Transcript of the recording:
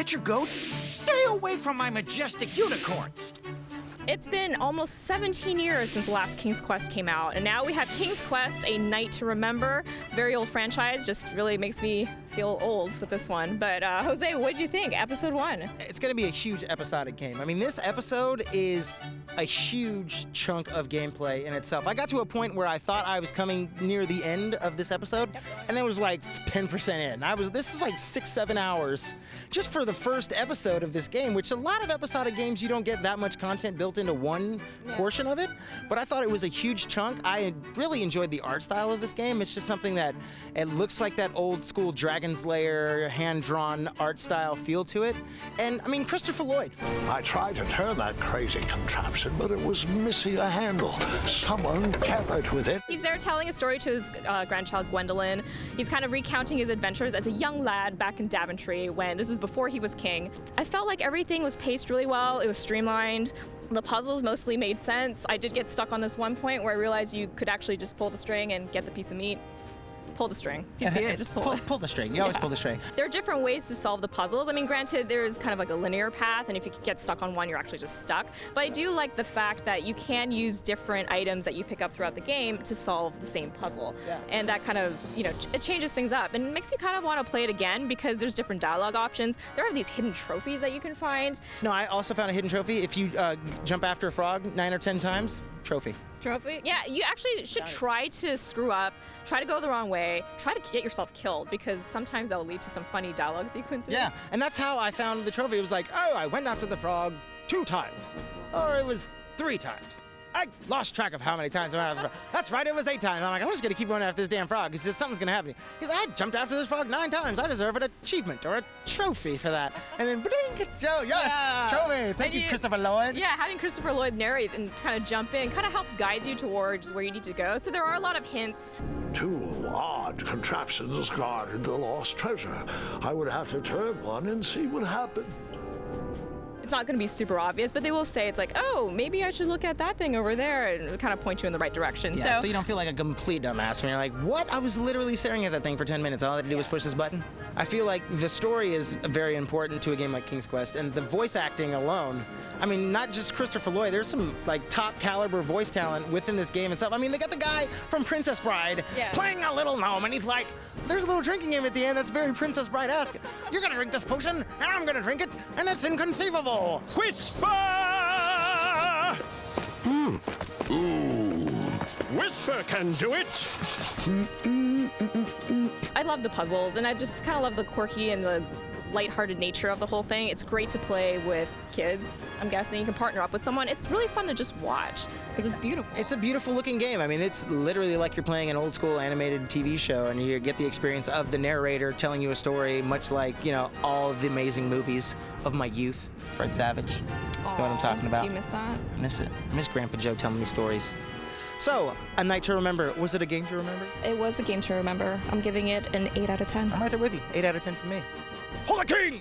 Picture goats? Stay away from my majestic unicorns. It's been almost 17 years since the last King's Quest came out, and now we have King's Quest, A Night to Remember. Very old franchise, just really makes me feel old with this one. But Jose, what did you think? Episode 1. It's going to be a huge episodic game. I mean, this episode is a huge chunk of gameplay in itself. I got to a point where I thought I was coming near the end of this episode, and it was like 10% in. This was like 6-7 hours just for the first episode of this game, which a lot of episodic games, you don't get that much content built into one portion of it, but I thought it was a huge chunk. I really enjoyed the art style of this game. It's just something that it looks like that old school Dragon's Lair hand-drawn art style feel to it. And I mean, Christopher Lloyd. I tried to turn that crazy contraption, but it was missing a handle. Someone tampered with it. He's there telling a story to his grandchild Gwendolyn. He's kind of recounting his adventures as a young lad back in Daventry when this is before he was king. I felt like everything was paced really well. It was streamlined. The puzzles mostly made sense. I did get stuck on this one point where I realized you could actually just pull the string and get the piece of meat. Pull the string. If you see it, just pull it. Pull the string. You always pull the string. There are different ways to solve the puzzles. I mean, granted, there's kind of like a linear path, and if you get stuck on one, you're actually just stuck. But I do like the fact that you can use different items that you pick up throughout the game to solve the same puzzle. Yeah. And that kind of, it changes things up and it makes you kind of want to play it again because there's different dialogue options. There are these hidden trophies that you can find. No, I also found a hidden trophy. If you jump after a frog 9 or 10 times, trophy. Trophy? Yeah, you actually should try to screw up, try to go the wrong way, try to get yourself killed because sometimes that will lead to some funny dialogue sequences. Yeah, and that's how I found the trophy. It was like, oh, I went after the frog 2 times. Or it was 3 times. I lost track of how many times I went after the frog. That's right, it was 8 times. I'm like, I'm just gonna keep going after this damn frog because something's gonna happen. He's like, I jumped after this frog 9 times. I deserve an achievement or a trophy for that. And then, bling, Joe, yes, trophy. Thank you, Christopher Lloyd. Yeah, having Christopher Lloyd narrate and kind of jump in kind of helps guide you towards where you need to go. So there are a lot of hints. 2 odd contraptions guarded the lost treasure. I would have to turn one and see what happened. It's not going to be super obvious, but they will say it's like, oh, maybe I should look at that thing over there and kind of point you in the right direction. Yeah, so you don't feel like a complete dumbass when you're like, what? I was literally staring at that thing for 10 minutes. All I had to do was push this button. I feel like the story is very important to a game like King's Quest, and the voice acting alone, I mean, not just Christopher Lloyd, there's some like top caliber voice talent within this game itself. I mean, they got the guy from Princess Bride playing a little gnome, and he's like, there's a little drinking game at the end that's very Princess Bride-esque. You're gonna drink this potion, and I'm gonna drink it, and it's inconceivable. Whisper! Ooh. Whisper can do it. I love the puzzles, and I just kind of love the quirky and the lighthearted nature of the whole thing. It's great to play with kids, I'm guessing. You can partner up with someone. It's really fun to just watch because it's beautiful. It's a beautiful looking game. I mean, it's literally like you're playing an old school animated TV show and you get the experience of the narrator telling you a story, much like, all of the amazing movies of my youth. Fred Savage. You know what I'm talking about? Do you miss that? I miss it. I miss Grandpa Joe telling me stories. So, A Night to Remember. Was it a game to remember? It was a game to remember. I'm giving it an 8 out of 10. I'm right there with you. 8 out of 10 for me. Hold the king!